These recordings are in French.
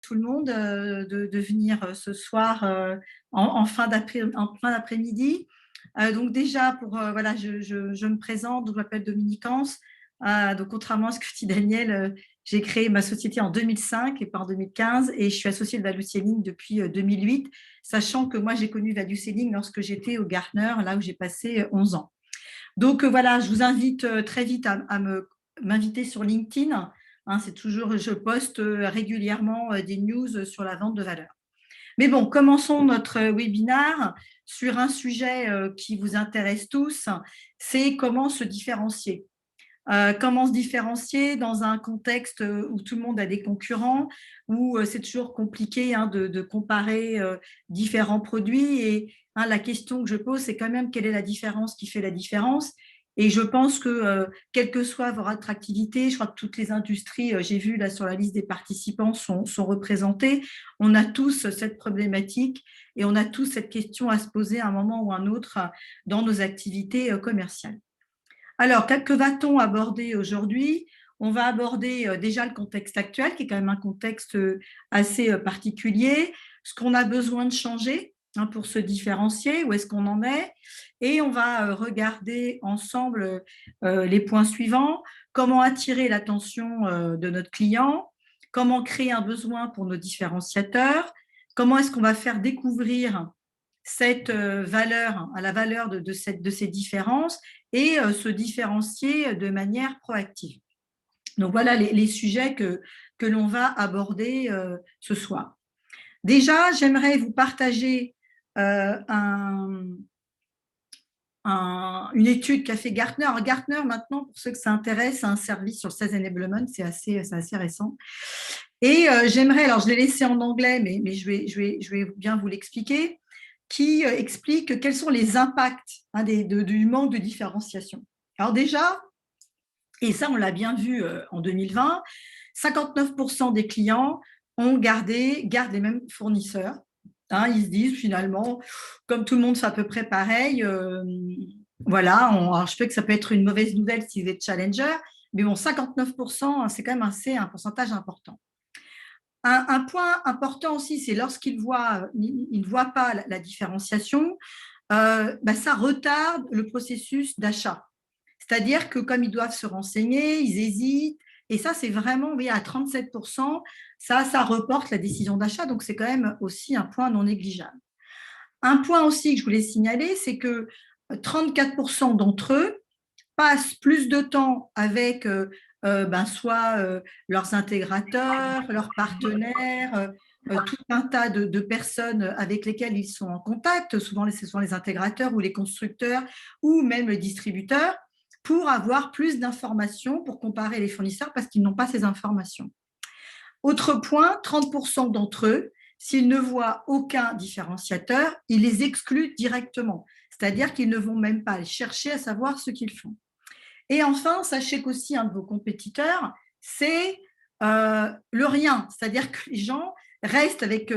tout le monde de venir ce soir en fin d'après-midi. Donc déjà, voilà, je me présente, je m'appelle Dominique Hans. Donc contrairement à ce que dit Daniel, j'ai créé ma société en 2005 et pas en 2015 et je suis associée de Value Selling depuis 2008, sachant que moi j'ai connu Value Selling lorsque j'étais au Gartner, là où j'ai passé 11 ans. Donc voilà, je vous invite très vite à m'inviter sur LinkedIn. Hein, c'est toujours, je poste régulièrement des news sur la vente de valeur. Mais bon, commençons notre webinaire sur un sujet qui vous intéresse tous, c'est comment se différencier. Comment se différencier dans un contexte où tout le monde a des concurrents, où c'est toujours compliqué de comparer différents produits. Et la question que je pose, c'est quand même quelle est la différence qui fait la différence. Et je pense que quelle que soit votre attractivité, je crois que toutes les industries, j'ai vu là sur la liste des participants, sont représentées. On a tous cette problématique et on a tous cette question à se poser à un moment ou à un autre dans nos activités commerciales. Alors, que va-t-on aborder aujourd'hui? On va aborder déjà le contexte actuel, qui est quand même un contexte assez particulier, ce qu'on a besoin de changer pour se différencier, où est-ce qu'on en est, et on va regarder ensemble les points suivants, comment attirer l'attention de notre client, comment créer un besoin pour nos différenciateurs, comment est-ce qu'on va faire découvrir cette valeur, à la valeur de ces différences et se différencier de manière proactive. Donc voilà les sujets que l'on va aborder ce soir. Déjà, j'aimerais vous partager une étude qu'a fait Gartner. Alors, Gartner, maintenant, pour ceux que ça intéresse, c'est un service sur le Sales Enablement, c'est assez récent. Et j'aimerais, alors je l'ai laissé en anglais, mais je vais bien vous l'expliquer, qui explique quels sont les impacts du manque de différenciation. Alors déjà, et ça on l'a bien vu en 2020, 59% des clients gardent les mêmes fournisseurs. Ils se disent finalement, comme tout le monde fait à peu près pareil, voilà, alors je sais que ça peut être une mauvaise nouvelle si vous êtes challenger, mais bon, 59%, c'est quand même un pourcentage important. Un point important aussi, c'est lorsqu'ils ne voient pas la différenciation, ça retarde le processus d'achat. C'est-à-dire que comme ils doivent se renseigner, ils hésitent, et ça, c'est vraiment, oui, à 37%, ça reporte la décision d'achat, donc c'est quand même aussi un point non négligeable. Un point aussi que je voulais signaler, c'est que 34% d'entre eux passent plus de temps avec soit leurs intégrateurs, leurs partenaires, tout un tas de personnes avec lesquelles ils sont en contact, souvent ce sont les intégrateurs ou les constructeurs ou même les distributeurs, pour avoir plus d'informations, pour comparer les fournisseurs parce qu'ils n'ont pas ces informations. Autre point, 30% d'entre eux, s'ils ne voient aucun différenciateur, ils les excluent directement, c'est-à-dire qu'ils ne vont même pas chercher à savoir ce qu'ils font. Et enfin, sachez qu'aussi un de vos compétiteurs, c'est le rien. C'est-à-dire que les gens restent avec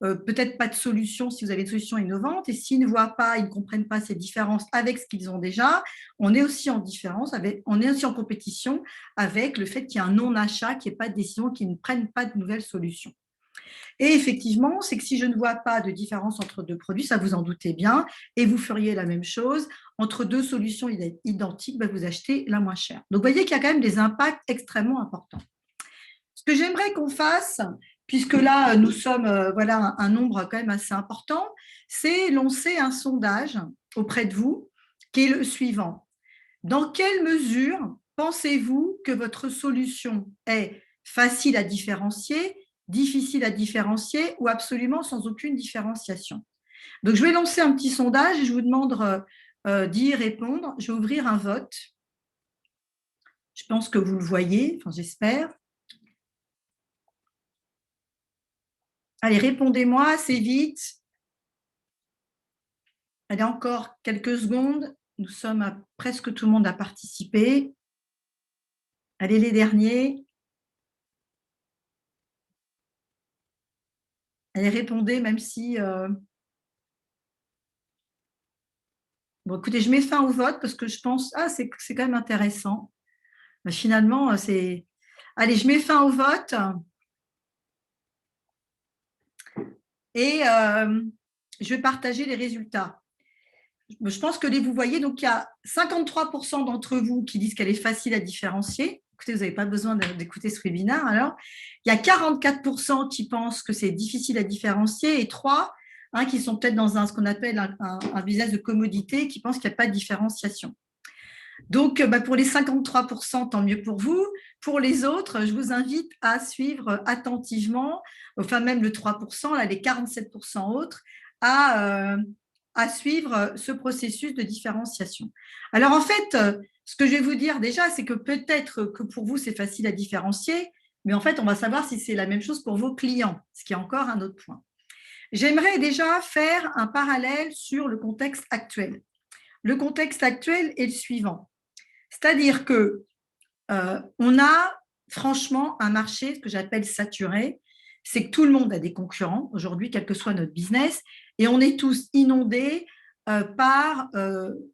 peut-être pas de solution si vous avez une solution innovante, et s'ils ne voient pas, ils ne comprennent pas ces différences avec ce qu'ils ont déjà, on est aussi en différence, on est aussi en compétition avec le fait qu'il y a un non-achat, qu'il n'y ait pas de décision, qu'ils ne prennent pas de nouvelles solutions. Et effectivement, c'est que si je ne vois pas de différence entre deux produits, ça vous en doutez bien, et vous feriez la même chose, entre deux solutions identiques, vous achetez la moins chère. Donc, vous voyez qu'il y a quand même des impacts extrêmement importants. Ce que j'aimerais qu'on fasse, puisque là, nous sommes voilà, un nombre quand même assez important, c'est lancer un sondage auprès de vous, qui est le suivant. Dans quelle mesure pensez-vous que votre solution est facile à différencier, difficile à différencier ou absolument sans aucune différenciation? Donc, je vais lancer un petit sondage et je vous demande d'y répondre. Je vais ouvrir un vote. Je pense que vous le voyez, enfin, j'espère. Allez, répondez-moi assez vite. Allez, encore quelques secondes. Nous sommes à presque tout le monde a participé. Allez, les derniers. Allez, répondez, même si… Bon, écoutez, je mets fin au vote parce que je pense… Ah, c'est quand même intéressant. Mais finalement, c'est… Allez, je mets fin au vote. et je vais partager les résultats. Je pense que vous voyez, donc il y a 53% d'entre vous qui disent qu'elle est facile à différencier. Écoutez, vous n'avez pas besoin d'écouter ce webinaire. Alors, il y a 44% qui pensent que c'est difficile à différencier et 3 qui sont peut-être dans ce qu'on appelle un business de commodité, qui pensent qu'il n'y a pas de différenciation. Donc, pour les 53%, tant mieux pour vous. Pour les autres, je vous invite à suivre attentivement, enfin même le 3%, là, les 47% autres, à suivre ce processus de différenciation. Alors, en fait, ce que je vais vous dire déjà, c'est que peut-être que pour vous, c'est facile à différencier, mais en fait, on va savoir si c'est la même chose pour vos clients, ce qui est encore un autre point. J'aimerais déjà faire un parallèle sur le contexte actuel. Le contexte actuel est le suivant. C'est-à-dire que on a franchement un marché, ce que j'appelle saturé, c'est que tout le monde a des concurrents aujourd'hui, quel que soit notre business, et on est tous inondés par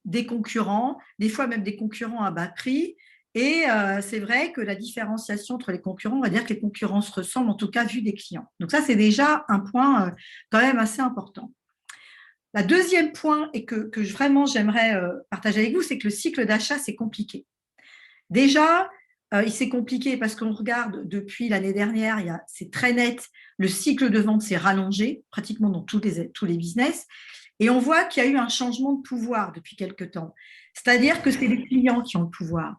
des concurrents, des fois même des concurrents à bas prix. Et c'est vrai que la différenciation entre les concurrents, on va dire que les concurrents se ressemblent, en tout cas vu des clients. Donc ça, c'est déjà un point quand même assez important. La deuxième point, et que vraiment j'aimerais partager avec vous, c'est que le cycle d'achat, c'est compliqué. Déjà, il s'est compliqué parce qu'on regarde depuis l'année dernière, c'est très net, le cycle de vente s'est rallongé pratiquement dans tous les business. Et on voit qu'il y a eu un changement de pouvoir depuis quelques temps. C'est-à-dire que c'est les clients qui ont le pouvoir.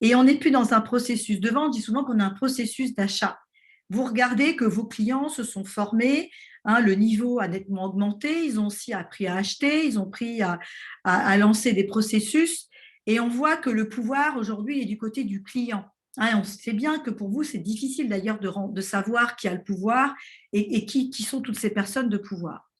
Et on n'est plus dans un processus de vente, je dis souvent qu'on a un processus d'achat. Vous regardez que vos clients se sont formés, le niveau a nettement augmenté, ils ont aussi appris à acheter, ils ont appris à lancer des processus. Et on voit que le pouvoir aujourd'hui est du côté du client. On sait bien que pour vous, c'est difficile d'ailleurs de savoir qui a le pouvoir et qui sont toutes ces personnes de pouvoir.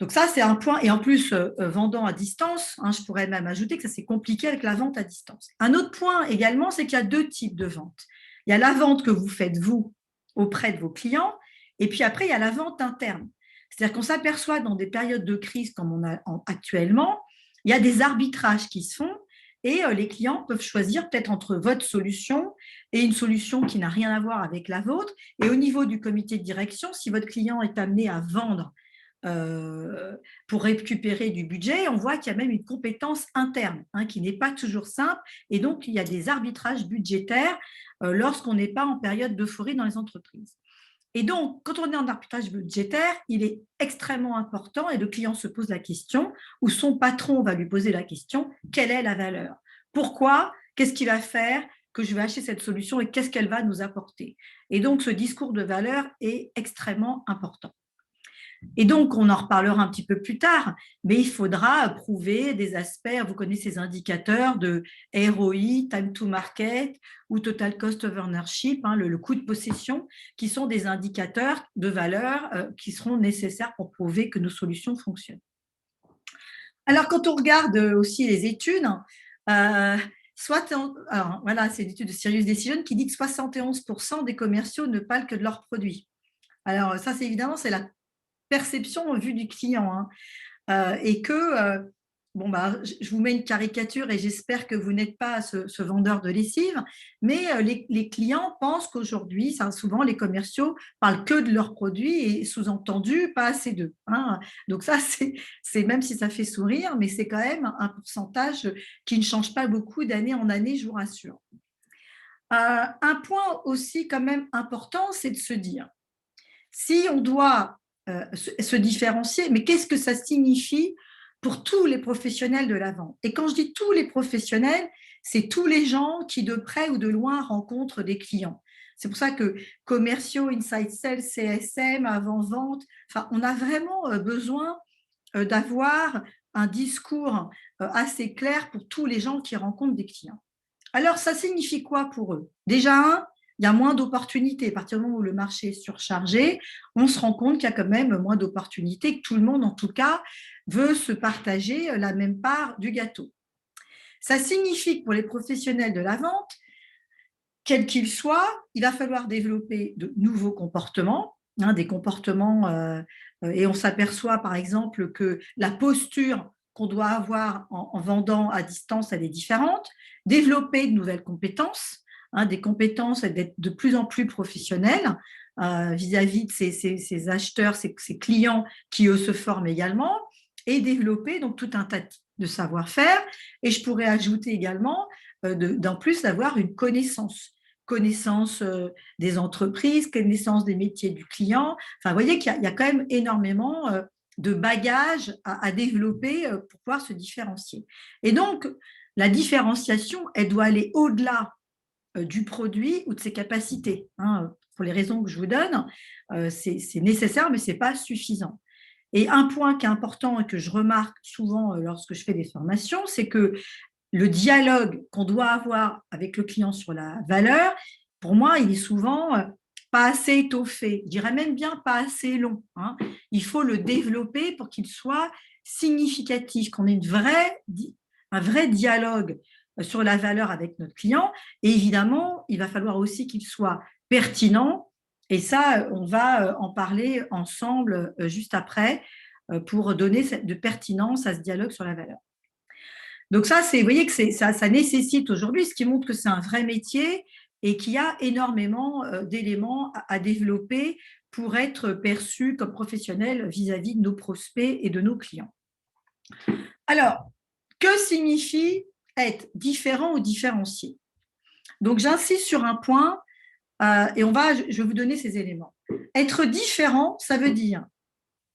Donc ça, c'est un point. Et en plus, vendant à distance, je pourrais même ajouter que ça, c'est compliqué avec la vente à distance. Un autre point également, c'est qu'il y a deux types de ventes. Il y a la vente que vous faites, vous, auprès de vos clients, et puis après, il y a la vente interne. C'est-à-dire qu'on s'aperçoit dans des périodes de crise comme on a actuellement, il y a des arbitrages qui se font et les clients peuvent choisir peut-être entre votre solution et une solution qui n'a rien à voir avec la vôtre. Et au niveau du comité de direction, si votre client est amené à vendre pour récupérer du budget, on voit qu'il y a même une compétence interne qui n'est pas toujours simple. Et donc, il y a des arbitrages budgétaires lorsqu'on n'est pas en période d'euphorie dans les entreprises. Et donc, quand on est en arbitrage budgétaire, il est extrêmement important et le client se pose la question, ou son patron va lui poser la question, quelle est la valeur? Pourquoi? Qu'est-ce qu'il va faire que je vais acheter cette solution et qu'est-ce qu'elle va nous apporter? Et donc, ce discours de valeur est extrêmement important. Et donc, on en reparlera un petit peu plus tard, mais il faudra prouver des aspects, vous connaissez ces indicateurs de ROI, time to market ou total cost of ownership, le coût de possession, qui sont des indicateurs de valeur qui seront nécessaires pour prouver que nos solutions fonctionnent. Alors, quand on regarde aussi les études, alors, voilà, c'est l'étude de Sirius Decision qui dit que 71% des commerciaux ne parlent que de leurs produits. Alors, ça, c'est évidemment, c'est la perception au vu du client. Et que, je vous mets une caricature et j'espère que vous n'êtes pas ce vendeur de lessive, mais les clients pensent qu'aujourd'hui, souvent les commerciaux parlent que de leurs produits et sous-entendu, pas assez d'eux. Donc ça, c'est même si ça fait sourire, mais c'est quand même un pourcentage qui ne change pas beaucoup d'année en année, je vous rassure. Un point aussi quand même important, c'est de se dire, si on doit se différencier, mais qu'est-ce que ça signifie pour tous les professionnels de la vente? Et quand je dis tous les professionnels, c'est tous les gens qui de près ou de loin rencontrent des clients. C'est pour ça que commerciaux, inside sales, CSM, avant-vente, on a vraiment besoin d'avoir un discours assez clair pour tous les gens qui rencontrent des clients. Alors, ça signifie quoi pour eux? Déjà, il y a moins d'opportunités. À partir du moment où le marché est surchargé, on se rend compte qu'il y a quand même moins d'opportunités, que tout le monde, en tout cas, veut se partager la même part du gâteau. Ça signifie que pour les professionnels de la vente, quels qu'ils soient, il va falloir développer de nouveaux comportements, des comportements, et on s'aperçoit par exemple que la posture qu'on doit avoir en vendant à distance, elle est différente, développer de nouvelles compétences, des compétences d'être de plus en plus professionnelles, vis-à-vis de ses acheteurs, ses clients qui, eux, se forment également, et développer donc tout un tas de savoir-faire. Et je pourrais ajouter également, d'en plus, d'avoir une connaissance des entreprises, connaissance des métiers du client. Enfin, vous voyez qu'il y a quand même énormément de bagages à développer pour pouvoir se différencier. Et donc, la différenciation, elle doit aller au-delà du produit ou de ses capacités. Hein. Pour les raisons que je vous donne, c'est nécessaire, mais ce n'est pas suffisant. Et un point qui est important et que je remarque souvent lorsque je fais des formations, c'est que le dialogue qu'on doit avoir avec le client sur la valeur, pour moi, il est souvent pas assez étoffé, je dirais même bien pas assez long. Hein. Il faut le développer pour qu'il soit significatif, qu'on ait un vrai dialogue sur la valeur avec notre client. Et évidemment, il va falloir aussi qu'il soit pertinent. Et ça, on va en parler ensemble juste après pour donner de pertinence à ce dialogue sur la valeur. Donc ça, vous voyez que ça nécessite aujourd'hui, ce qui montre que c'est un vrai métier et qu'il y a énormément d'éléments à développer pour être perçu comme professionnel vis-à-vis de nos prospects et de nos clients. Alors, que signifie être différent ou différencié? Donc, j'insiste sur un point et je vais vous donner ces éléments. Être différent, ça veut dire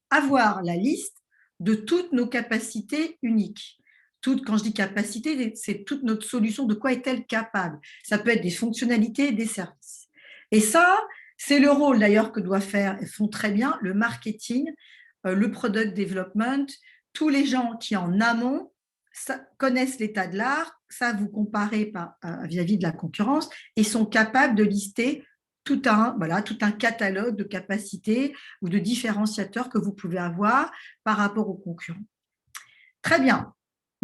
avoir la liste de toutes nos capacités uniques. Quand je dis capacité, c'est toute notre solution, de quoi est-elle capable? Ça peut être des fonctionnalités et des services. Et ça, c'est le rôle d'ailleurs que doit faire, et font très bien, le marketing, le product development, tous les gens qui en amont connaissent l'état de l'art, savent vous comparer vis-à-vis de la concurrence et sont capables de lister tout un catalogue de capacités ou de différenciateurs que vous pouvez avoir par rapport aux concurrents. Très bien.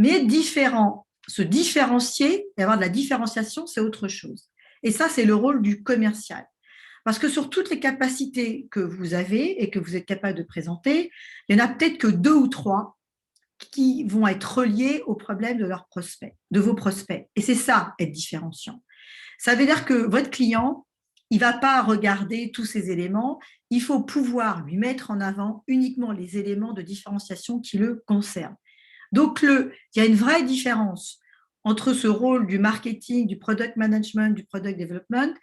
Mais différent, se différencier et avoir de la différenciation, c'est autre chose. Et ça, c'est le rôle du commercial. Parce que sur toutes les capacités que vous avez et que vous êtes capable de présenter, il n'y en a peut-être que 2 ou 3 qui vont être reliés aux problèmes de leurs prospects, de vos prospects. Et c'est ça, être différenciant. Ça veut dire que votre client, il ne va pas regarder tous ces éléments, il faut pouvoir lui mettre en avant uniquement les éléments de différenciation qui le concernent. Donc, il y a une vraie différence entre ce rôle du marketing, du product management, du product development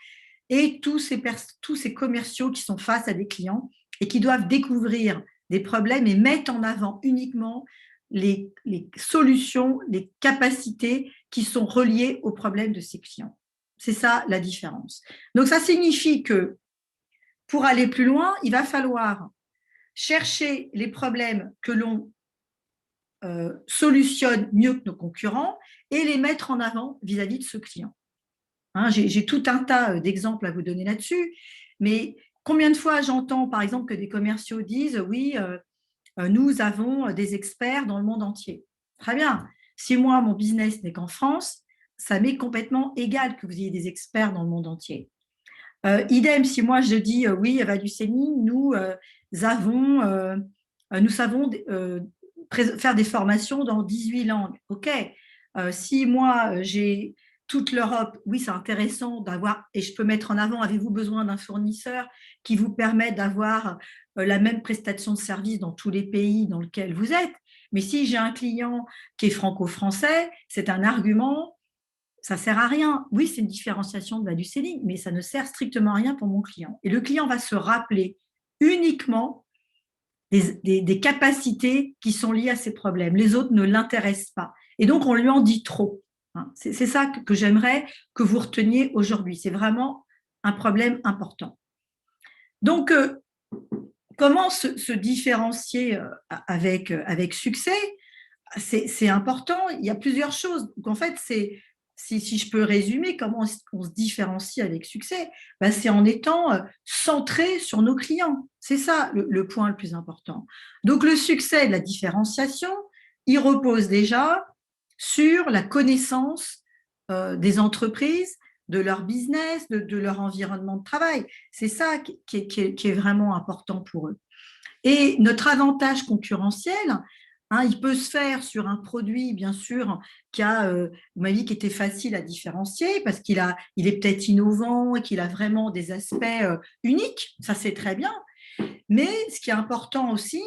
et tous ces commerciaux qui sont face à des clients et qui doivent découvrir des problèmes et mettre en avant uniquement les solutions, les capacités qui sont reliées aux problèmes de ces clients. C'est ça la différence. Donc, ça signifie que pour aller plus loin, il va falloir chercher les problèmes que l'on solutionne mieux que nos concurrents et les mettre en avant vis-à-vis de ce client. Hein, j'ai tout un tas d'exemples à vous donner là-dessus, mais combien de fois j'entends, par exemple, que des commerciaux disent « oui, nous avons des experts dans le monde entier ». Très bien. Si moi, mon business n'est qu'en France, ça m'est complètement égal que vous ayez des experts dans le monde entier. Idem, si moi je dis oui, Valuceni, nous savons faire des formations dans 18 langues. OK. Si moi j'ai toute l'Europe, oui, c'est intéressant d'avoir, et je peux mettre en avant, avez-vous besoin d'un fournisseur qui vous permet d'avoir la même prestation de service dans tous les pays dans lesquels vous êtes? Mais si j'ai un client qui est franco-français, c'est un argument. Ça ne sert à rien. Oui, c'est une différenciation de value selling, mais ça ne sert strictement à rien pour mon client. Et le client va se rappeler uniquement des capacités qui sont liées à ces problèmes. Les autres ne l'intéressent pas. Et donc, on lui en dit trop. C'est ça que j'aimerais que vous reteniez aujourd'hui. C'est vraiment un problème important. Donc, comment se différencier avec succès? C'est important. Il y a plusieurs choses. Donc, en fait, si je peux résumer comment on se différencie avec succès, c'est en étant centré sur nos clients. C'est ça le point le plus important. Donc, le succès de la différenciation, il repose déjà sur la connaissance des entreprises, de leur business, de leur environnement de travail. C'est ça qui est vraiment important pour eux. Et notre avantage concurrentiel, Hein, il peut se faire sur un produit, bien sûr, vous m'avez dit, qui était facile à différencier parce il est peut-être innovant et qu'il a vraiment des aspects uniques. Ça, c'est très bien. Mais ce qui est important aussi,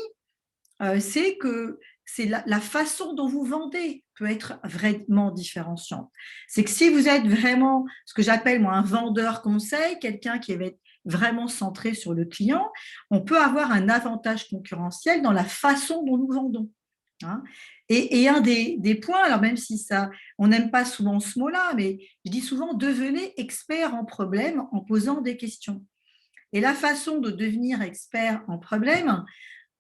c'est que c'est la façon dont vous vendez peut être vraiment différenciante. C'est que si vous êtes vraiment ce que j'appelle moi un vendeur conseil, quelqu'un qui va être vraiment centré sur le client, on peut avoir un avantage concurrentiel dans la façon dont nous vendons. Hein. Et un des points, alors même si ça, on n'aime pas souvent ce mot-là, mais je dis souvent devenez expert en problème en posant des questions. Et la façon de devenir expert en problème,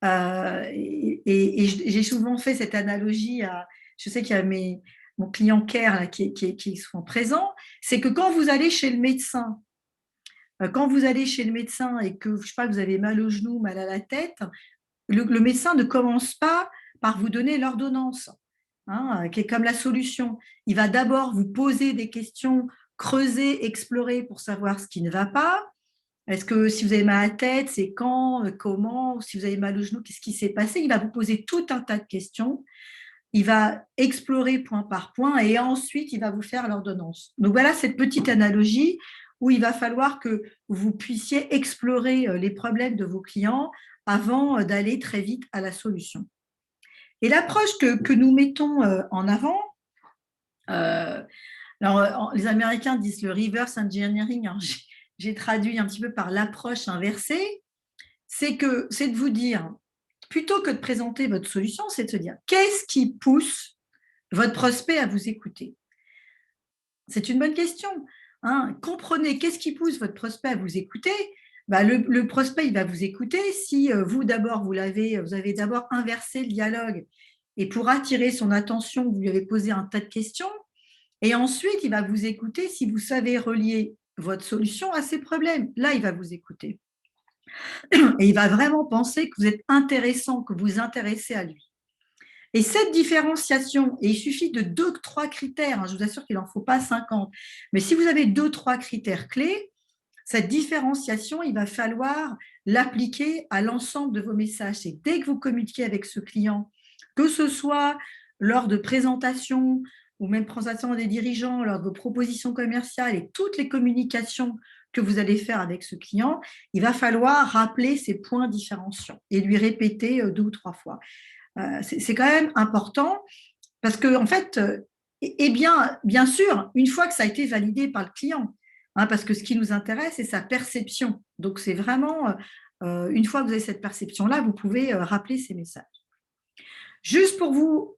et j'ai souvent fait cette analogie je sais qu'il y a mon client Care là, qui sont présents, c'est que quand vous allez chez le médecin et que, je sais pas, vous avez mal au genou, mal à la tête, le médecin ne commence pas par vous donner l'ordonnance, hein, qui est comme la solution. Il va d'abord vous poser des questions, creuser, explorer pour savoir ce qui ne va pas. Est-ce que si vous avez mal à la tête, c'est quand, comment, si vous avez mal au genou, qu'est-ce qui s'est passé? Il va vous poser tout un tas de questions. Il va explorer point par point et ensuite il va vous faire l'ordonnance. Donc voilà cette petite analogie où il va falloir que vous puissiez explorer les problèmes de vos clients avant d'aller très vite à la solution. Et l'approche que nous mettons en avant, euh, alors, les Américains disent le reverse engineering, hein, j'ai traduit un petit peu par l'approche inversée, c'est de vous dire, plutôt que de présenter votre solution, c'est de se dire qu'est-ce qui pousse votre prospect à vous écouter? C'est une bonne question. Hein. Comprenez qu'est-ce qui pousse votre prospect à vous écouter. Bah, le prospect, il va vous écouter si vous d'abord, vous avez d'abord inversé le dialogue et pour attirer son attention, vous lui avez posé un tas de questions. Et ensuite, il va vous écouter si vous savez relier votre solution à ses problèmes. Là, il va vous écouter. Et il va vraiment penser que vous êtes intéressant, que vous vous intéressez à lui. Et cette différenciation, et il suffit de 2-3 critères, hein, je vous assure qu'il n'en faut pas 50, mais si vous avez 2-3 critères clés, cette différenciation, il va falloir l'appliquer à l'ensemble de vos messages. Et dès que vous communiquez avec ce client, que ce soit lors de présentations ou même présentation des dirigeants, lors de vos propositions commerciales et toutes les communications que vous allez faire avec ce client, il va falloir rappeler ces points différenciants et lui répéter 2 ou 3 fois. C'est quand même important parce que, en fait, et bien sûr, une fois que ça a été validé par le client, hein, parce que ce qui nous intéresse, c'est sa perception. Donc, c'est vraiment, une fois que vous avez cette perception-là, vous pouvez rappeler ces messages. Juste pour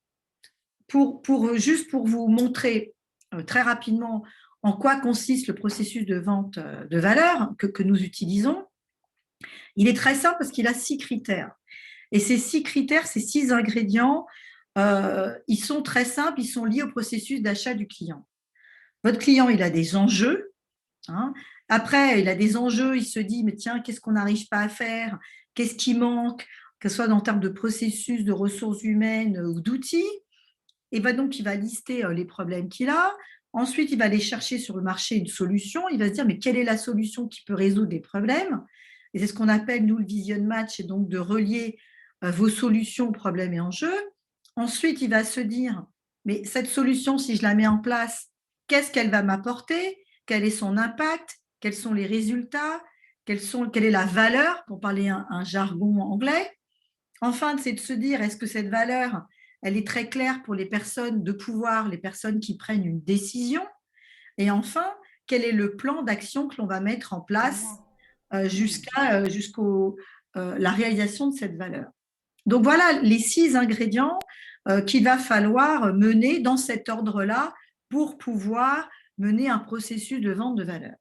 juste pour vous montrer très rapidement en quoi consiste le processus de vente de valeur que nous utilisons, il est très simple parce qu'il a 6 critères. Et ces 6 critères, ces 6 ingrédients, ils sont très simples, ils sont liés au processus d'achat du client. Votre client, il a des enjeux. Hein. Après, il a des enjeux, il se dit, mais tiens, qu'est-ce qu'on n'arrive pas à faire? Qu'est-ce qui manque? Que ce soit en termes de processus, de ressources humaines ou d'outils. Et donc, il va lister les problèmes qu'il a. Ensuite, il va aller chercher sur le marché une solution. Il va se dire, mais quelle est la solution qui peut résoudre les problèmes? Et c'est ce qu'on appelle, nous, le vision match, et donc de relier vos solutions, problèmes et enjeux. Ensuite, il va se dire, mais cette solution, si je la mets en place, qu'est-ce qu'elle va m'apporter? Quel est son impact? Quels sont les résultats? Quelle est la valeur, pour parler un jargon anglais? Enfin, c'est de se dire, est-ce que cette valeur, elle est très claire pour les personnes de pouvoir, les personnes qui prennent une décision? Et enfin, quel est le plan d'action que l'on va mettre en place jusqu'à la réalisation de cette valeur? Donc voilà les 6 ingrédients qu'il va falloir mener dans cet ordre-là pour pouvoir mener un processus de vente de valeur.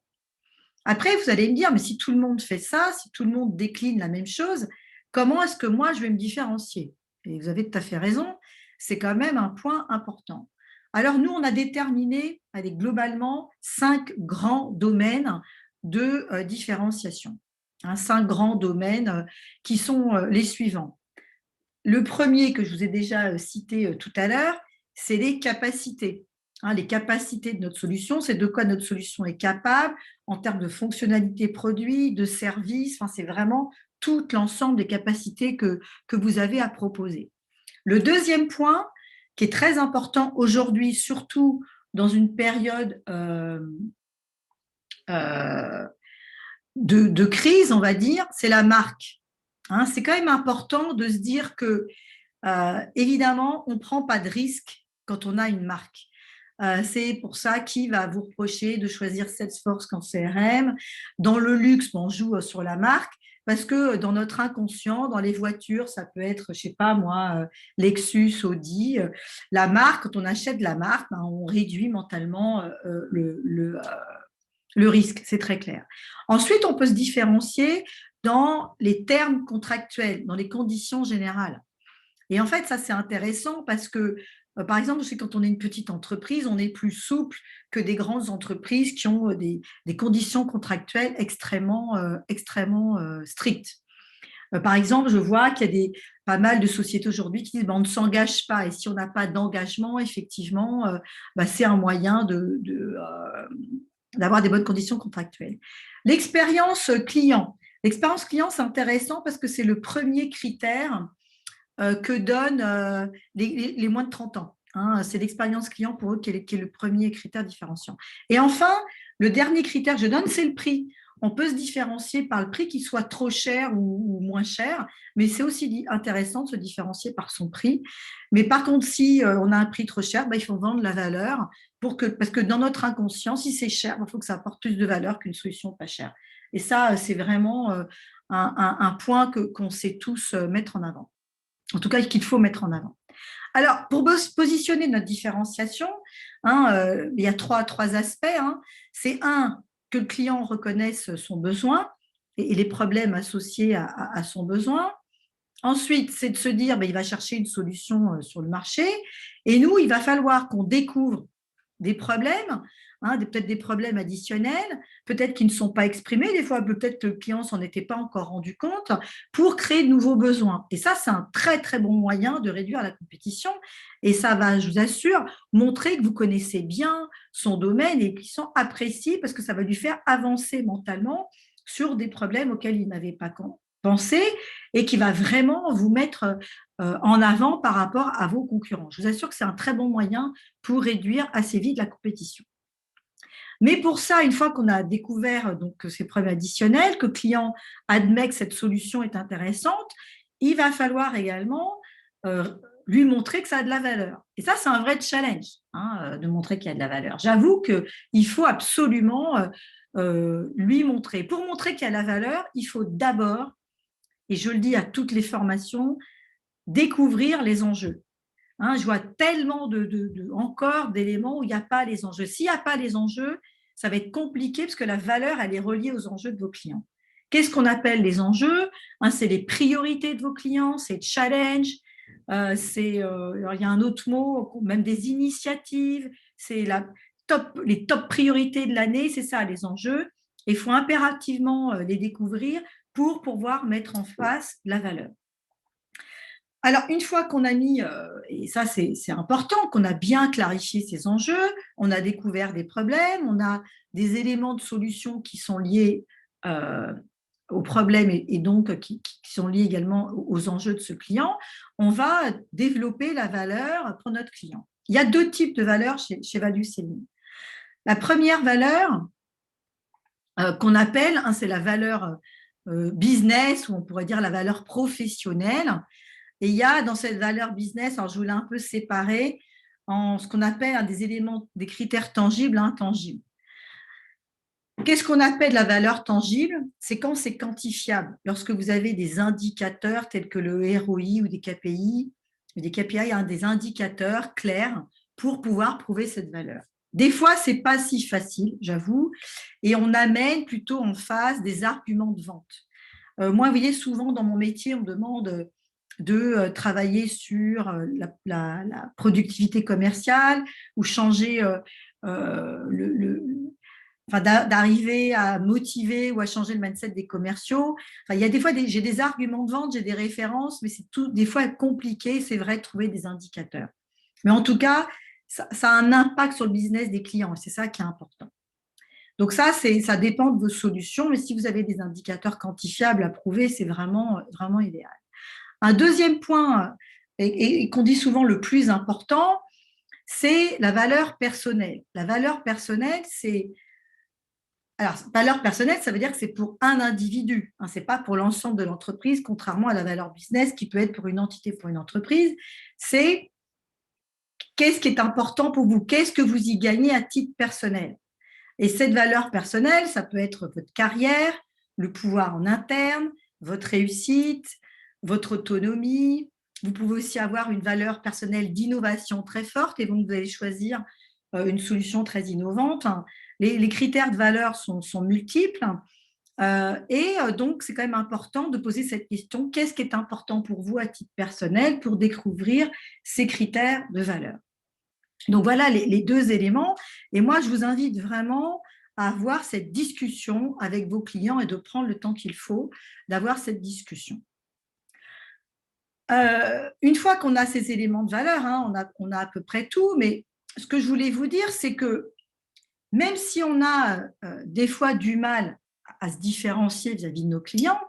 Après, vous allez me dire, mais si tout le monde fait ça, si tout le monde décline la même chose, comment est-ce que moi, je vais me différencier? Et vous avez tout à fait raison, c'est quand même un point important. Alors, nous, on a déterminé, allez, globalement, 5 grands domaines de différenciation. 5 grands domaines qui sont les suivants. Le premier que je vous ai déjà cité tout à l'heure, c'est les capacités. Les capacités de notre solution, c'est de quoi notre solution est capable en termes de fonctionnalité produit, de service, c'est vraiment tout l'ensemble des capacités que vous avez à proposer. Le deuxième point, qui est très important aujourd'hui, surtout dans une période de crise, on va dire, c'est la marque. Hein, c'est quand même important de se dire que, évidemment, on ne prend pas de risque quand on a une marque. C'est pour ça qui va vous reprocher de choisir Salesforce qu'en CRM. Dans le luxe, on joue sur la marque parce que dans notre inconscient, dans les voitures, ça peut être, je ne sais pas moi, Lexus, Audi. La marque, quand on achète la marque, ben, on réduit mentalement le risque, c'est très clair. Ensuite, on peut se différencier dans les termes contractuels, dans les conditions générales. Et en fait, ça, c'est intéressant parce que, par exemple, je sais que quand on est une petite entreprise, on est plus souple que des grandes entreprises qui ont des conditions contractuelles extrêmement strictes. Par exemple, je vois qu'il y a pas mal de sociétés aujourd'hui qui disent ben, on ne s'engage pas. Et si on n'a pas d'engagement, effectivement, ben, c'est un moyen d'avoir des bonnes conditions contractuelles. L'expérience client. L'expérience client, c'est intéressant parce que c'est le premier critère que donnent les moins de 30 ans. Hein. C'est l'expérience client pour eux qui est le premier critère différenciant. Et enfin, le dernier critère que je donne, c'est le prix. On peut se différencier par le prix, qu'il soit trop cher ou moins cher, mais c'est aussi intéressant de se différencier par son prix. Mais par contre, si on a un prix trop cher, ben, il faut vendre la valeur parce que dans notre inconscient, si c'est cher, il faut que ça apporte plus de valeur qu'une solution pas chère. Et ça, c'est vraiment un point qu'on sait tous mettre en avant. En tout cas, qu'il faut mettre en avant. Alors, pour positionner notre différenciation, hein, il y a trois aspects. Hein. C'est que le client reconnaisse son besoin et les problèmes associés à son besoin. Ensuite, c'est de se dire, ben, il va chercher une solution sur le marché. Et nous, il va falloir qu'on découvre des problèmes, hein, peut-être des problèmes additionnels, peut-être qui ne sont pas exprimés, des fois peut-être que le client s'en était pas encore rendu compte, pour créer de nouveaux besoins. Et ça, c'est un très très bon moyen de réduire la compétition. Et ça va, je vous assure, montrer que vous connaissez bien son domaine et qu'il sont apprécié parce que ça va lui faire avancer mentalement sur des problèmes auxquels il n'avait pas pensé et qui va vraiment vous mettre en avant par rapport à vos concurrents. Je vous assure que c'est un très bon moyen pour réduire assez vite la compétition. Mais pour ça, une fois qu'on a découvert donc, ces problèmes additionnels, que le client admet que cette solution est intéressante, il va falloir également lui montrer que ça a de la valeur. Et ça, c'est un vrai challenge, hein, de montrer qu'il y a de la valeur. J'avoue qu'il faut absolument lui montrer. Pour montrer qu'il y a de la valeur, il faut d'abord, et je le dis à toutes les formations, découvrir les enjeux. Hein, je vois tellement encore d'éléments où il n'y a pas les enjeux. S'il n'y a pas les enjeux, ça va être compliqué parce que la valeur, elle est reliée aux enjeux de vos clients. Qu'est-ce qu'on appelle les enjeux? Hein, c'est les priorités de vos clients, c'est le challenge, il y a un autre mot, même des initiatives, c'est les top priorités de l'année, c'est ça les enjeux. Il faut impérativement les découvrir pour pouvoir mettre en face la valeur. Alors, une fois qu'on a mis, et ça c'est important, qu'on a bien clarifié ces enjeux, on a découvert des problèmes, on a des éléments de solution qui sont liés aux problèmes et donc qui sont liés également aux enjeux de ce client, on va développer la valeur pour notre client. Il y a deux types de valeurs chez Value Selling. La première valeur qu'on appelle, hein, c'est la valeur business, ou on pourrait dire la valeur professionnelle. Et il y a dans cette valeur business, alors je voulais un peu séparer en ce qu'on appelle des éléments, des critères tangibles et intangibles. Qu'est-ce qu'on appelle la valeur tangible? C'est quand c'est quantifiable. Lorsque vous avez des indicateurs tels que le ROI ou des KPI, des indicateurs clairs pour pouvoir prouver cette valeur. Des fois, ce n'est pas si facile, j'avoue, et on amène plutôt en face des arguments de vente. Moi, vous voyez, souvent dans mon métier, on me demande de travailler sur la productivité commerciale ou changer d'arriver à motiver ou à changer le mindset des commerciaux. Enfin, il y a des fois, j'ai des arguments de vente, j'ai des références, mais c'est des fois compliqué, c'est vrai, de trouver des indicateurs. Mais en tout cas, ça a un impact sur le business des clients et c'est ça qui est important. Donc ça dépend de vos solutions, mais si vous avez des indicateurs quantifiables à prouver, c'est vraiment, vraiment idéal. Un deuxième point et qu'on dit souvent le plus important, c'est la valeur personnelle. La valeur personnelle, c'est… Alors, valeur personnelle, ça veut dire que c'est pour un individu, hein, ce n'est pas pour l'ensemble de l'entreprise, contrairement à la valeur business qui peut être pour une entité, pour une entreprise. C'est qu'est-ce qui est important pour vous, qu'est-ce que vous y gagnez à titre personnel. Et cette valeur personnelle, ça peut être votre carrière, le pouvoir en interne, votre réussite, votre autonomie. Vous pouvez aussi avoir une valeur personnelle d'innovation très forte et donc vous allez choisir une solution très innovante. Les critères de valeur sont multiples et donc c'est quand même important de poser cette question, qu'est-ce qui est important pour vous à titre personnel pour découvrir ces critères de valeur. Donc voilà les deux éléments et moi je vous invite vraiment à avoir cette discussion avec vos clients et de prendre le temps qu'il faut d'avoir cette discussion. Une fois qu'on a ces éléments de valeur, hein, on a à peu près tout, mais ce que je voulais vous dire, c'est que même si on a des fois du mal à se différencier vis-à-vis de nos clients,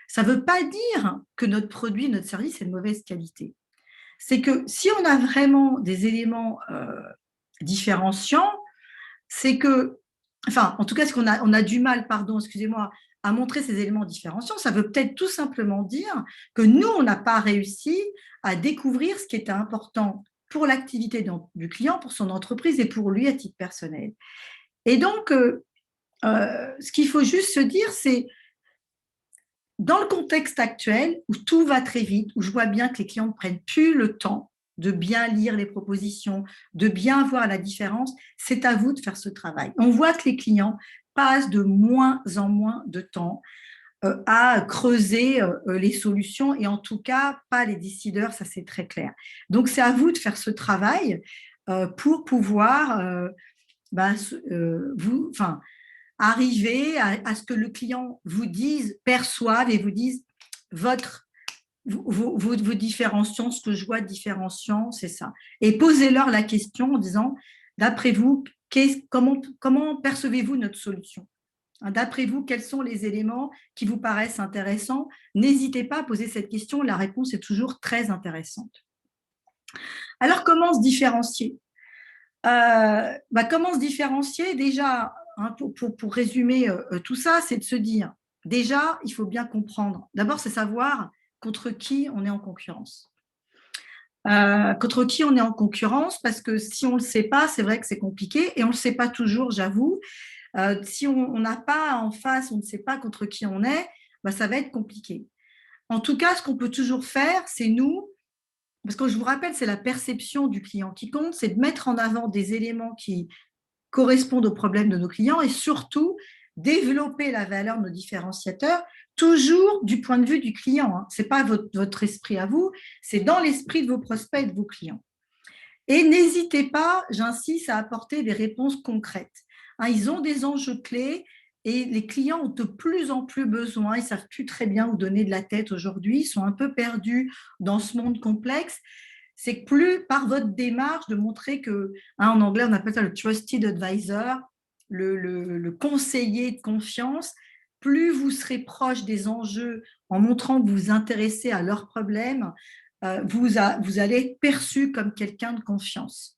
ça ne veut pas dire que notre produit, notre service est de mauvaise qualité. C'est que si on a vraiment des éléments différenciants, c'est que, enfin, en tout cas, on a du mal, pardon, excusez-moi, à montrer ces éléments différenciants, ça veut peut-être tout simplement dire que nous, on n'a pas réussi à découvrir ce qui était important pour l'activité du client, pour son entreprise et pour lui à titre personnel. Et donc, ce qu'il faut juste se dire, c'est dans le contexte actuel où tout va très vite, où je vois bien que les clients ne prennent plus le temps de bien lire les propositions, de bien voir la différence, c'est à vous de faire ce travail. On voit que les clients passent de moins en moins de temps à creuser les solutions et en tout cas pas les décideurs, ça c'est très clair. Donc c'est à vous de faire ce travail pour pouvoir arriver à ce que le client vous dise, perçoive et vous dise vos différenciants, ce que je vois différenciant, c'est ça. Et posez-leur la question en disant, d'après vous, comment percevez-vous notre solution? D'après vous, quels sont les éléments qui vous paraissent intéressants? N'hésitez pas à poser cette question, la réponse est toujours très intéressante. Alors, comment se différencier? Comment se différencier? Déjà, hein, pour résumer tout ça, c'est de se dire, déjà, il faut bien comprendre. D'abord, c'est savoir contre qui on est en concurrence. Contre qui on est en concurrence, parce que si on ne le sait pas, c'est vrai que c'est compliqué, et on ne le sait pas toujours, j'avoue. Si on n'a pas en face, on ne sait pas contre qui on est, ça va être compliqué. En tout cas, ce qu'on peut toujours faire, c'est nous, parce que je vous rappelle, c'est la perception du client qui compte, c'est de mettre en avant des éléments qui correspondent aux problèmes de nos clients et surtout développer la valeur de nos différenciateurs, toujours du point de vue du client. Hein. Ce n'est pas votre esprit à vous, c'est dans l'esprit de vos prospects et de vos clients. Et n'hésitez pas, j'insiste, à apporter des réponses concrètes. Hein, ils ont des enjeux clés et les clients ont de plus en plus besoin, ils ne savent plus très bien où donner de la tête aujourd'hui, ils sont un peu perdus dans ce monde complexe. C'est que plus par votre démarche de montrer que, hein, en anglais on appelle ça le trusted advisor, le conseiller de confiance, plus vous serez proche des enjeux en montrant que vous vous intéressez à leurs problèmes, vous allez être perçu comme quelqu'un de confiance.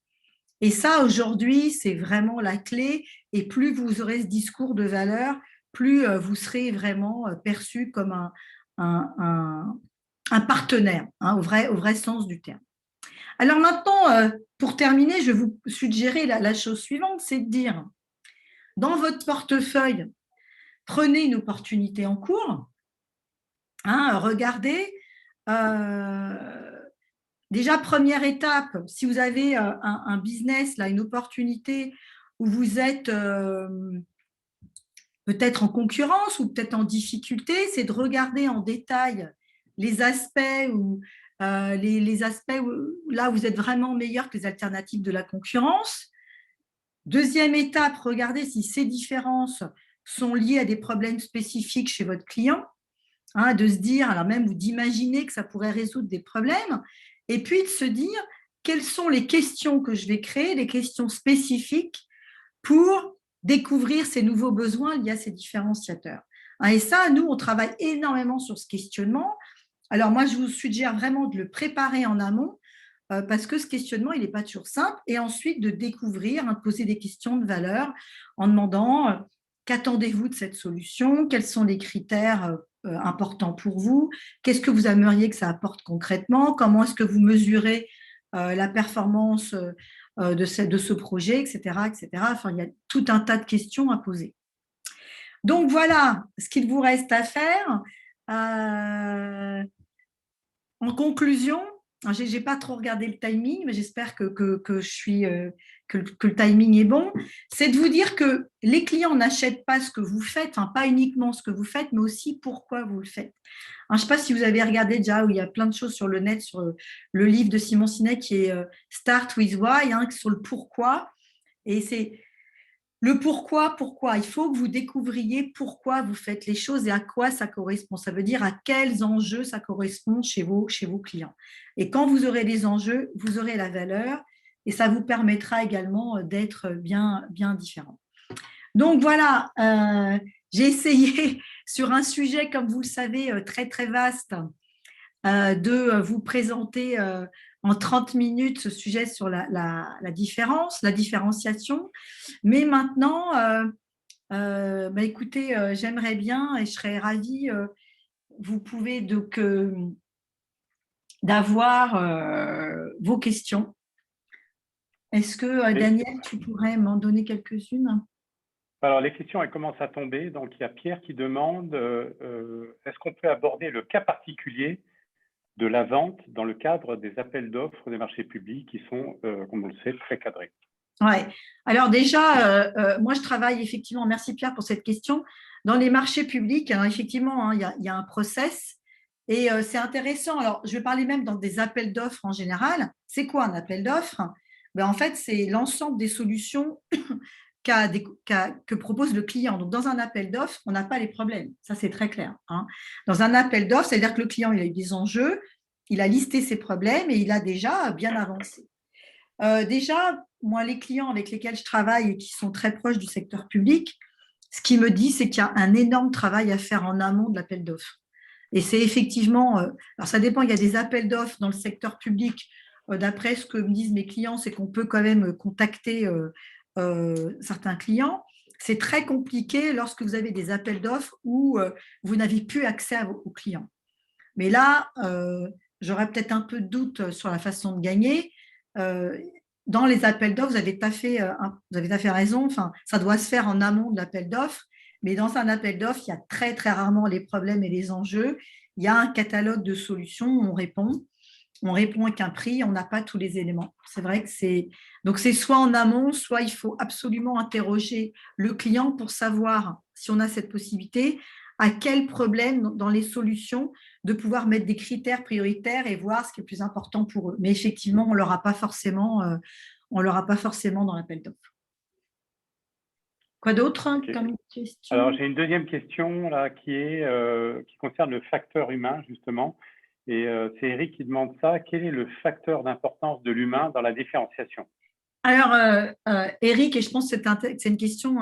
Et ça, aujourd'hui, c'est vraiment la clé. Et plus vous aurez ce discours de valeur, plus vous serez vraiment perçu comme un partenaire, hein, au vrai sens du terme. Alors maintenant, pour terminer, je vais vous suggérer la chose suivante, c'est de dire, dans votre portefeuille, prenez une opportunité en cours, hein, regardez. Déjà, première étape, si vous avez un business, là, une opportunité où vous êtes peut-être en concurrence ou peut-être en difficulté, c'est de regarder en détail les aspects où les aspects où, là où vous êtes vraiment meilleur que les alternatives de la concurrence. Deuxième étape, regardez si ces différences sont liées à des problèmes spécifiques chez votre client, hein, de se dire, alors même ou d'imaginer que ça pourrait résoudre des problèmes, et puis de se dire quelles sont les questions que je vais créer, les questions spécifiques pour découvrir ces nouveaux besoins liés à ces différenciateurs. Et ça, nous, on travaille énormément sur ce questionnement Alors moi, je vous suggère vraiment de le préparer en amont parce que ce questionnement, il n'est pas toujours simple. Et ensuite, de découvrir, de poser des questions de valeur en demandant qu'attendez-vous de cette solution, quels sont les critères importants pour vous, qu'est-ce que vous aimeriez que ça apporte concrètement, comment est-ce que vous mesurez la performance de ce projet, etc., etc. Enfin, il y a tout un tas de questions à poser. Donc voilà ce qu'il vous reste à faire. Euh, En conclusion, je n'ai pas trop regardé le timing, mais j'espère que le timing est bon. C'est de vous dire que les clients n'achètent pas ce que vous faites, enfin, pas uniquement ce que vous faites, mais aussi pourquoi vous le faites. Je ne sais pas si vous avez regardé déjà, où il y a plein de choses sur le net, sur le livre de Simon Sinek qui est Start with Why, sur le pourquoi. Et c'est le pourquoi. Il faut que vous découvriez pourquoi vous faites les choses et à quoi ça correspond. Ça veut dire à quels enjeux ça correspond chez vos clients. Et quand vous aurez les enjeux, vous aurez la valeur et ça vous permettra également d'être bien, bien différent. Donc voilà, j'ai essayé sur un sujet, comme vous le savez, très, très vaste, de vous présenter en 30 minutes ce sujet sur la différence, la différenciation. Mais maintenant, écoutez, j'aimerais bien et je serais ravie, vous pouvez donc d'avoir vos questions. Est-ce que, Daniel, tu pourrais m'en donner quelques-unes? Alors, les questions, elles commencent à tomber. Donc, il y a Pierre qui demande est-ce qu'on peut aborder le cas particulier de la vente dans le cadre des appels d'offres des marchés publics qui sont, comme on le sait, très cadrés? Ouais. Alors déjà, moi je travaille effectivement, merci Pierre pour cette question, dans les marchés publics. Alors effectivement, il y a un process et c'est intéressant. Alors je vais parler même dans des appels d'offres en général. C'est quoi un appel d'offres? En fait, c'est l'ensemble des solutions que propose le client. Donc dans un appel d'offres, on n'a pas les problèmes. Ça, c'est très clair. Dans un appel d'offres, c'est-à-dire que le client il a eu des enjeux, il a listé ses problèmes et il a déjà bien avancé. Déjà, moi, les clients avec lesquels je travaille et qui sont très proches du secteur public, ce qui me dit, c'est qu'il y a un énorme travail à faire en amont de l'appel d'offres. Et c'est effectivement, alors ça dépend, il y a des appels d'offres dans le secteur public. D'après ce que me disent mes clients, c'est qu'on peut quand même contacter certains clients. C'est très compliqué lorsque vous avez des appels d'offres où vous n'avez plus accès aux clients. Mais là, j'aurais peut-être un peu de doute sur la façon de gagner. Dans les appels d'offres, vous avez tout à fait raison. Enfin, ça doit se faire en amont de l'appel d'offres. Mais dans un appel d'offres, il y a très, très rarement les problèmes et les enjeux. Il y a un catalogue de solutions, on répond. On répond avec un prix, on n'a pas tous les éléments. C'est vrai que c'est… Donc, c'est soit en amont, soit il faut absolument interroger le client pour savoir si on a cette possibilité, à quel problème dans les solutions de pouvoir mettre des critères prioritaires et voir ce qui est le plus important pour eux. Mais effectivement, on ne l'aura pas forcément dans l'appel d'offres. Quoi d'autre comme question? Alors, j'ai une deuxième question là, qui concerne le facteur humain, justement. Et c'est Eric qui demande ça. Quel est le facteur d'importance de l'humain dans la différenciation? Alors, Eric, et je pense que c'est une question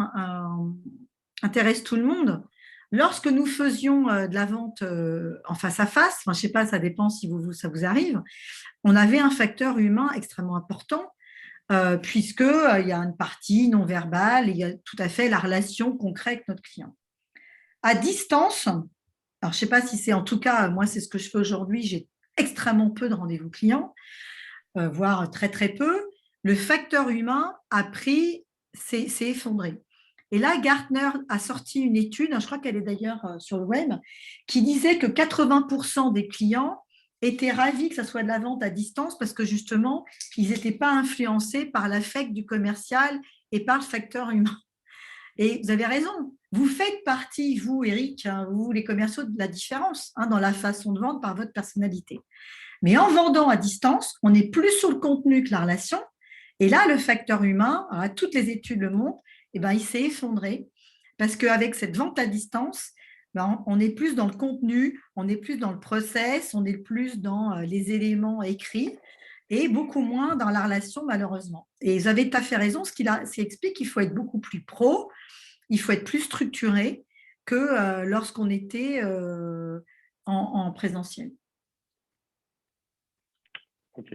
intéresse tout le monde. Lorsque nous faisions de la vente en face à face, enfin, je ne sais pas, ça dépend si ça vous arrive, on avait un facteur humain extrêmement important puisque il y a une partie non verbale, il y a tout à fait la relation concrète avec notre client. À distance, alors je ne sais pas si c'est en tout cas, moi c'est ce que je fais aujourd'hui, j'ai extrêmement peu de rendez-vous clients, voire très très peu. Le facteur humain s'est effondré. Et là, Gartner a sorti une étude, je crois qu'elle est d'ailleurs sur le web, qui disait que 80% des clients étaient ravis que ça soit de la vente à distance parce que justement, ils n'étaient pas influencés par l'affect du commercial et par le facteur humain. Et vous avez raison, vous faites partie, vous, Eric, vous, les commerciaux, de la différence dans la façon de vendre par votre personnalité. Mais en vendant à distance, on est plus sur le contenu que la relation. Et là, le facteur humain, toutes les études le montrent, il s'est effondré parce qu'avec cette vente à distance, on est plus dans le contenu, on est plus dans le process, on est plus dans les éléments écrits et beaucoup moins dans la relation, malheureusement. Et vous avez tout à fait raison, ce qu'il explique qu'il faut être beaucoup plus pro, il faut être plus structuré que lorsqu'on était en présentiel. OK.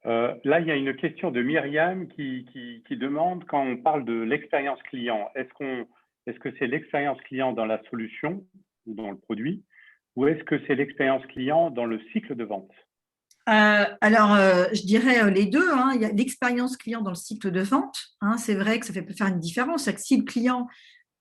Là, il y a une question de Myriam qui demande, quand on parle de l'expérience client, est-ce que c'est l'expérience client dans la solution ou dans le produit, ou est-ce que c'est l'expérience client dans le cycle de vente? Alors, je dirais les deux, hein. Il y a l'expérience client dans le cycle de vente, hein. C'est vrai que ça peut faire une différence. C'est que si le client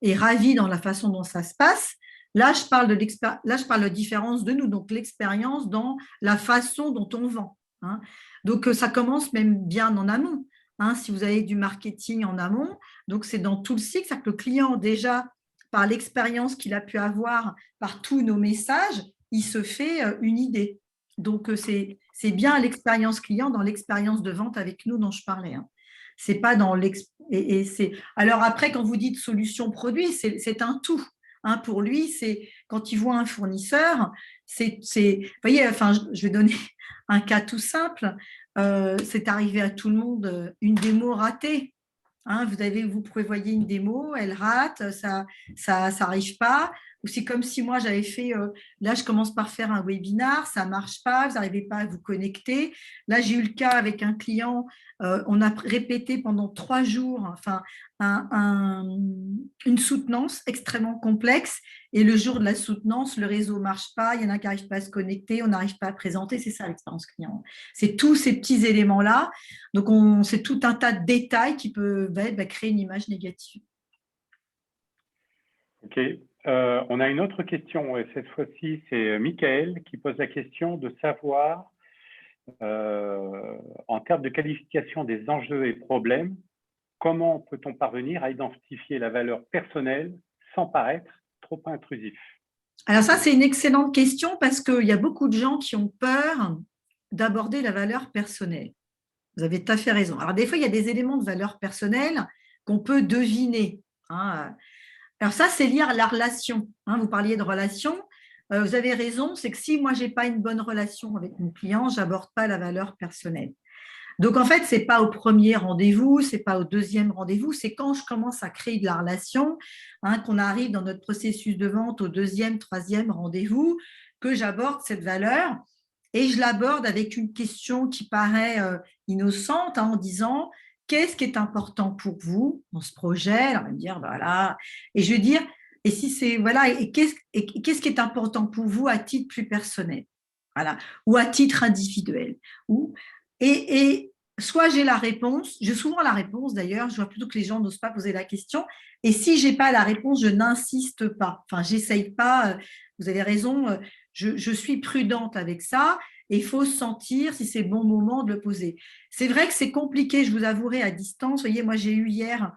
est ravi dans la façon dont ça se passe, là, je parle de différence de nous, donc l'expérience dans la façon dont on vend, hein. Donc, ça commence même bien en amont, hein. Si vous avez du marketing en amont, donc c'est dans tout le cycle, c'est-à-dire que le client, déjà, par l'expérience qu'il a pu avoir, par tous nos messages, il se fait une idée. Donc, c'est bien l'expérience client dans l'expérience de vente avec nous dont je parlais, hein. C'est pas dans et c'est alors après quand vous dites solution produit, c'est un tout, hein. Pour lui, c'est quand il voit un fournisseur, vous voyez, enfin je vais donner un cas tout simple. C'est arrivé à tout le monde, une démo ratée, hein. Vous prévoyez une démo, elle rate, ça arrive pas. Ou c'est comme si moi j'avais fait, là je commence par faire un webinar, ça marche pas, vous n'arrivez pas à vous connecter. Là j'ai eu le cas avec un client, on a répété pendant 3 jours, enfin une soutenance extrêmement complexe. Et le jour de la soutenance, le réseau marche pas, il y en a qui n'arrivent pas à se connecter, on n'arrive pas à présenter. C'est ça l'expérience client. C'est tous ces petits éléments là. Donc, c'est tout un tas de détails qui peuvent créer une image négative. OK. On a une autre question, et cette fois-ci, c'est Michael qui pose la question de savoir, en termes de qualification des enjeux et problèmes, comment peut-on parvenir à identifier la valeur personnelle sans paraître trop intrusif? Alors ça, c'est une excellente question parce qu'il y a beaucoup de gens qui ont peur d'aborder la valeur personnelle. Vous avez tout à fait raison. Alors des fois, il y a des éléments de valeur personnelle qu'on peut deviner, hein. Alors ça, c'est lié à la relation, hein. Vous parliez de relation. Vous avez raison, c'est que si moi, je n'ai pas une bonne relation avec mon client, je n'aborde pas la valeur personnelle. Donc, en fait, ce n'est pas au premier rendez-vous, ce n'est pas au deuxième rendez-vous, c'est quand je commence à créer de la relation, hein, qu'on arrive dans notre processus de vente au deuxième, troisième rendez-vous, que j'aborde cette valeur et je l'aborde avec une question qui paraît innocente, hein, en disant qu'est-ce qui est important pour vous dans ce projet? Alors, elle va me dire, voilà. Et je vais dire, et si c'est, voilà, et qu'est-ce qui est important pour vous à titre plus personnel? Voilà, ou à titre individuel. Ou, et soit j'ai la réponse, j'ai souvent la réponse d'ailleurs, je vois plutôt que les gens n'osent pas poser la question. Et si je n'ai pas la réponse, je n'insiste pas. Enfin, j'essaye pas, vous avez raison, je suis prudente avec ça. Et il faut sentir si c'est le bon moment de le poser. C'est vrai que c'est compliqué, je vous avouerai, à distance. Vous voyez, moi, j'ai eu hier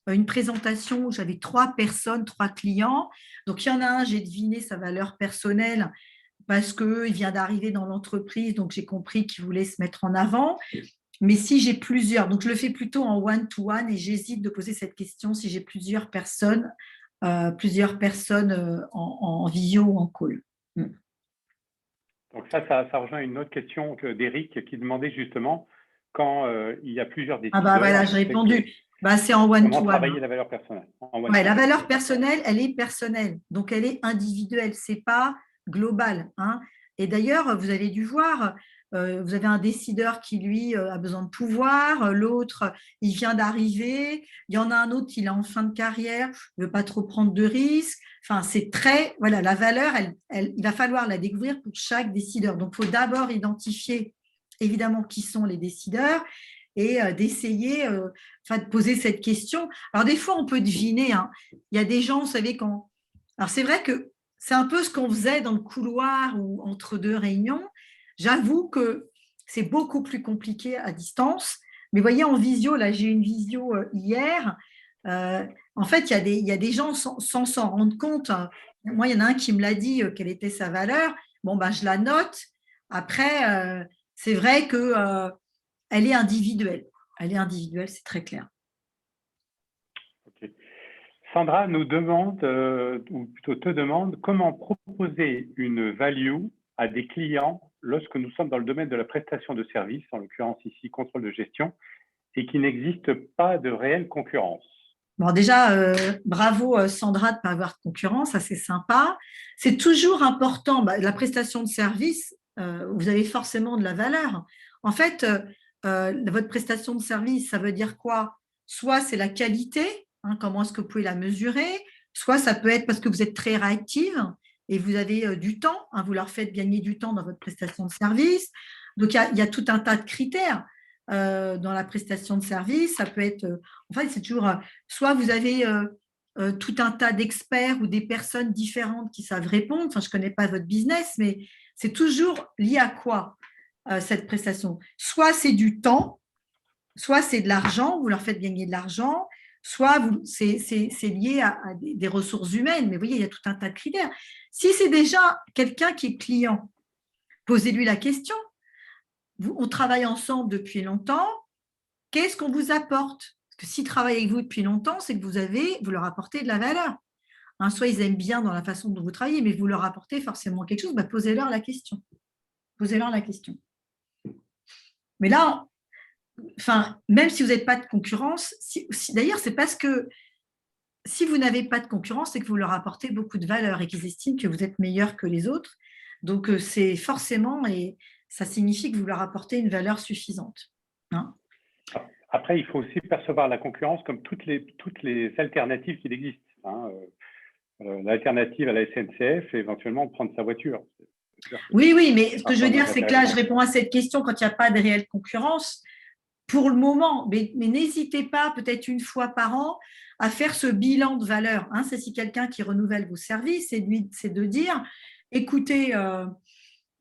une présentation où j'avais 3 personnes, 3 clients. Donc, il y en a un, j'ai deviné sa valeur personnelle parce qu'il vient d'arriver dans l'entreprise, donc j'ai compris qu'il voulait se mettre en avant. Mais si j'ai plusieurs, donc je le fais plutôt en one-to-one et j'hésite de poser cette question si j'ai plusieurs personnes en visio ou en call. Donc ça rejoint une autre question d'Éric qui demandait justement quand il y a plusieurs Ah bah voilà, décideurs, j'ai répondu. Bah, c'est en comment one-to-one, travailler hein. la valeur personnelle en Ouais, la one-to-one. valeur personnelle, elle est personnelle, donc elle est individuelle, c'est pas global, hein. Et d'ailleurs, vous avez dû voir, vous avez un décideur qui, lui, a besoin de pouvoir, l'autre, il vient d'arriver, il y en a un autre, il est en fin de carrière, il ne veut pas trop prendre de risques. Enfin, c'est très, voilà, la valeur, il va falloir la découvrir pour chaque décideur. Donc, il faut d'abord identifier, évidemment, qui sont les décideurs et d'essayer de poser cette question. Alors, des fois, on peut deviner, hein. Il y a des gens, vous savez, quand… Alors, c'est vrai que c'est un peu ce qu'on faisait dans le couloir ou entre deux réunions. J'avoue que c'est beaucoup plus compliqué à distance. Mais voyez, en visio, là, j'ai eu une visio hier. En fait, il y a des gens sans s'en rendre compte, hein. Moi, il y en a un qui me l'a dit, quelle était sa valeur. Bon, ben, je la note. Après, c'est vrai que elle est individuelle. Elle est individuelle, c'est très clair. Ok. Sandra nous demande, ou plutôt te demande, comment proposer une value à des clients lorsque nous sommes dans le domaine de la prestation de services, en l'occurrence ici contrôle de gestion, et qu'il n'existe pas de réelle concurrence. Bon, déjà, bravo Sandra de ne pas avoir de concurrence, ça c'est sympa. C'est toujours important, la prestation de service, vous avez forcément de la valeur. En fait, votre prestation de service, ça veut dire quoi? Soit c'est la qualité, hein, comment est-ce que vous pouvez la mesurer, soit ça peut être parce que vous êtes très réactive et vous avez du temps, hein, vous leur faites gagner du temps dans votre prestation de service. Donc, il y a tout un tas de critères dans la prestation de service. Ça peut être, en fait, c'est toujours, soit vous avez tout un tas d'experts ou des personnes différentes qui savent répondre. Enfin, je ne connais pas votre business, mais c'est toujours lié à quoi cette prestation? Soit c'est du temps, soit c'est de l'argent, vous leur faites gagner de l'argent, soit c'est lié à des ressources humaines. Mais vous voyez, il y a tout un tas de critères. Si c'est déjà quelqu'un qui est client, posez-lui la question. On travaille ensemble depuis longtemps. Qu'est-ce qu'on vous apporte? Parce que s'ils travaillent avec vous depuis longtemps, c'est que vous leur apportez de la valeur. Hein, soit ils aiment bien dans la façon dont vous travaillez, mais vous leur apportez forcément quelque chose, bah, posez-leur la question. Posez-leur la question. Mais là, enfin, même si vous n'avez pas de concurrence, d'ailleurs, c'est parce que si vous n'avez pas de concurrence, c'est que vous leur apportez beaucoup de valeur et qu'ils estiment que vous êtes meilleur que les autres. Donc, c'est forcément, et ça signifie que vous leur apportez une valeur suffisante. Hein. Après, il faut aussi percevoir la concurrence comme toutes les alternatives qui existent. Hein. L'alternative à la SNCF, et éventuellement prendre sa voiture. Oui, mais ce que je veux dire, c'est que là, je réponds à cette question quand il n'y a pas de réelle concurrence. Pour le moment, mais n'hésitez pas, peut-être une fois par an, à faire ce bilan de valeur. Hein. C'est si quelqu'un qui renouvelle vos services, c'est de dire, écoutez,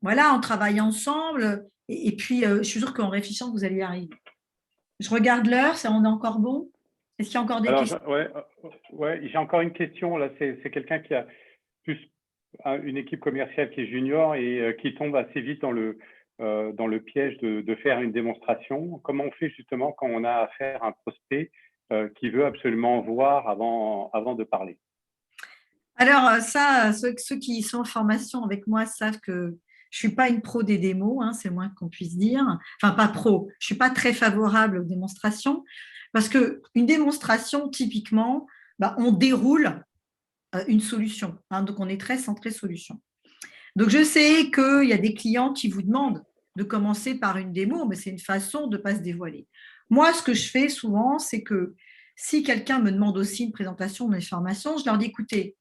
voilà, on travaille ensemble, et puis je suis sûre qu'en réfléchissant, vous allez y arriver. Je regarde l'heure, on est encore bon? Est-ce qu'il y a encore des questions? Ouais, j'ai encore une question. Là, c'est quelqu'un qui a plus une équipe commerciale qui est junior et qui tombe assez vite dans le piège de faire une démonstration. Comment on fait justement quand on a affaire à un prospect qui veut absolument voir avant de parler? Alors ça, ceux qui sont en formation avec moi savent que je ne suis pas une pro des démos, hein, c'est le moins qu'on puisse dire. Enfin, pas pro, je ne suis pas très favorable aux démonstrations parce qu'une démonstration, typiquement, bah, on déroule une solution. Hein, donc, on est très centré solution. Donc, je sais qu'il y a des clients qui vous demandent de commencer par une démo, mais c'est une façon de ne pas se dévoiler. Moi, ce que je fais souvent, c'est que si quelqu'un me demande aussi une présentation de mes formations, je leur dis, écoutez,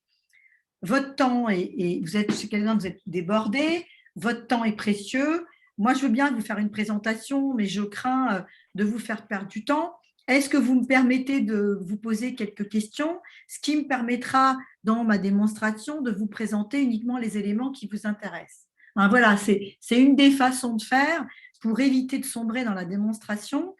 votre temps et vous êtes chez quelqu'un, vous êtes débordé, votre temps est précieux. Moi, je veux bien vous faire une présentation, mais je crains de vous faire perdre du temps. Est-ce que vous me permettez de vous poser quelques questions, ce qui me permettra, dans ma démonstration, de vous présenter uniquement les éléments qui vous intéressent. Hein, voilà, c'est une des façons de faire pour éviter de sombrer dans la démonstration.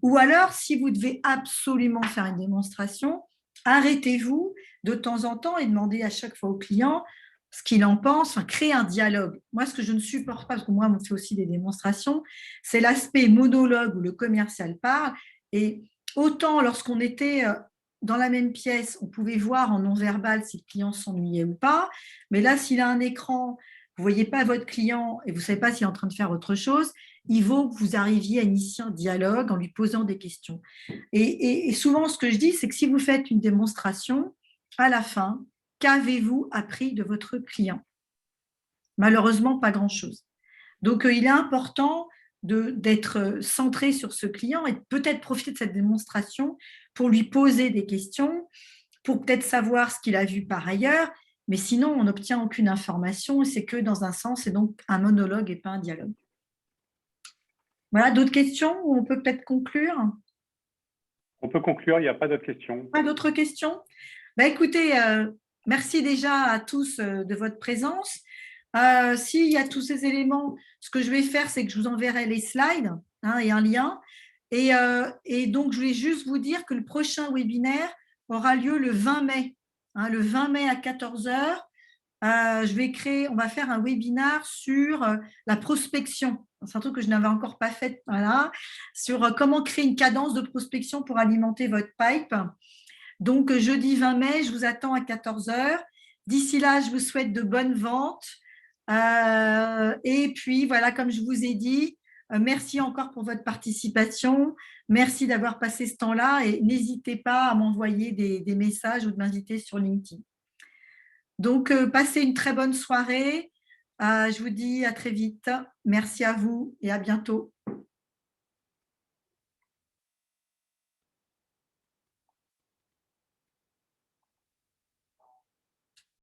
Ou alors, si vous devez absolument faire une démonstration, arrêtez-vous de temps en temps et demandez à chaque fois au client ce qu'il en pense, enfin, créer un dialogue. Moi, ce que je ne supporte pas, parce que moi, on fait aussi des démonstrations, c'est l'aspect monologue où le commercial parle. Et autant lorsqu'on était dans la même pièce, on pouvait voir en non-verbal si le client s'ennuyait ou pas. Mais là, s'il a un écran, vous ne voyez pas votre client et vous ne savez pas s'il est en train de faire autre chose, il vaut que vous arriviez à initier un dialogue en lui posant des questions. Et souvent, ce que je dis, c'est que si vous faites une démonstration, à la fin, qu'avez-vous appris de votre client? Malheureusement, pas grand-chose. Donc, il est important d'être centré sur ce client et peut-être profiter de cette démonstration pour lui poser des questions, pour peut-être savoir ce qu'il a vu par ailleurs, mais sinon, on n'obtient aucune information, c'est que dans un sens, c'est donc un monologue et pas un dialogue. Voilà, d'autres questions ou on peut peut-être conclure? On peut conclure, il n'y a pas d'autres questions. Pas d'autres questions? Bah, écoutez, merci déjà à tous de votre présence. S'il y a tous ces éléments, ce que je vais faire, c'est que je vous enverrai les slides hein, et un lien. Et donc, je voulais juste vous dire que le prochain webinaire aura lieu le 20 mai. Hein, le 20 mai à 14 heures. On va faire un webinaire sur la prospection. C'est un truc que je n'avais encore pas fait, voilà, sur comment créer une cadence de prospection pour alimenter votre pipe. Donc, jeudi 20 mai, je vous attends à 14 heures. D'ici là, je vous souhaite de bonnes ventes. Et puis, voilà, comme je vous ai dit, merci encore pour votre participation. Merci d'avoir passé ce temps-là et n'hésitez pas à m'envoyer des messages ou de m'inviter sur LinkedIn. Donc, passez une très bonne soirée. Je vous dis à très vite. Merci à vous et à bientôt.